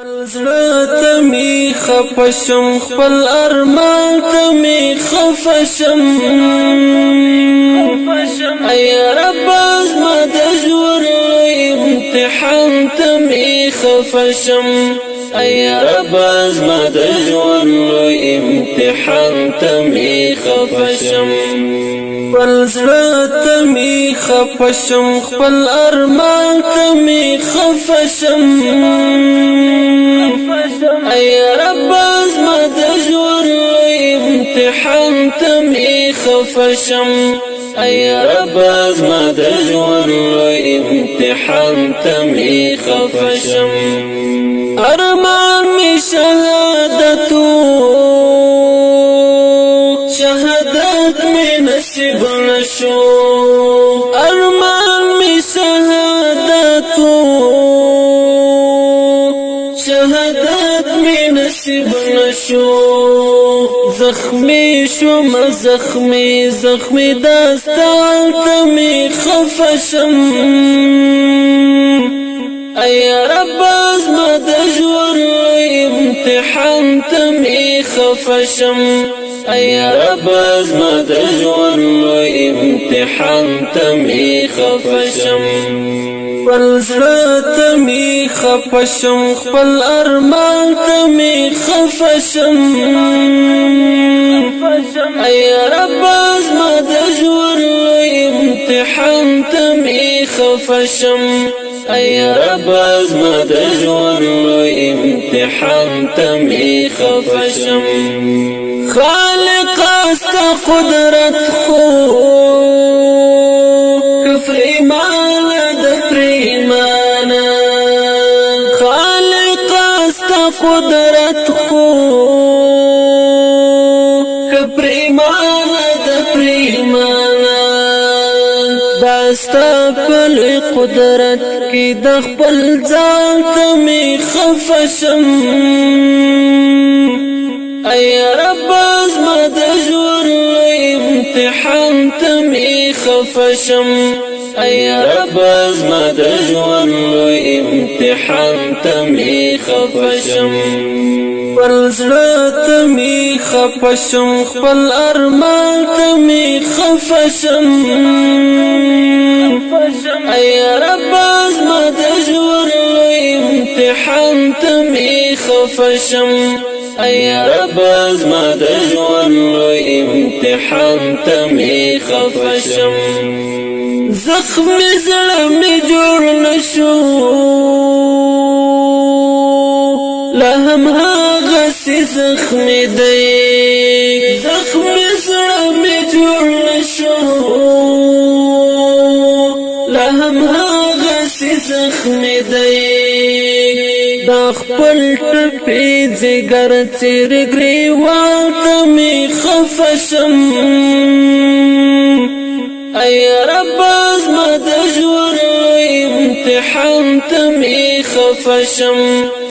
زړه ته می خفشم خپل ارمان ته می خفشم ای رب زما د ژوند امتحان ته می خفشم ای رب زما د ژوند امتحان ته می خفشم خپل زړه ته می خفشم خپل ارمان ته می خفشم ای رب زما د ژوند امتحان ته می خفشم ای رب زما د ژوند امتحان ته می خفشم ارمان می شهادت می نصیب نشو ارمان می شهادت می نصیب نشو زخمی شوم زخمی داستان ته می خفشم ای رب زما د ژوند امتحان ته می خفشم ای رب زما د ژوند امتحان ته می خفشم خپل زړه ته می خفشم خپل ارمان ته می خفشم ای رب زما د ژوند امتحان ته می خفشم ای رب زما د ژوند امتحان ته می خفشم خالق است قدرت خو کفر ایمان د ایمان خالق است قدرت خو کفر ایمان د ایمان داستا په قدرت کې د خپل ځان ته می خفشم ای رب زما د ژوند امتحان ته می خفشم ای رب زما د ژوند امتحان ته می خفشم خپل زړه ته می خفشم خپل ارمان ته می خفشم ای رب زما د ژوند امتحان ته می خفشم ای رب زما د ژوند امتحان ته می خفشم زخمی زړه می جوړ نشو لا هم هغه زخمی دی زخمی زړه می جوړ نشو لا هم هغه زخمی دی دا خپل ټپي ځګر څیر ګریوان ته می خفشم ای رب زما د ژوند امتحان ته می خفشم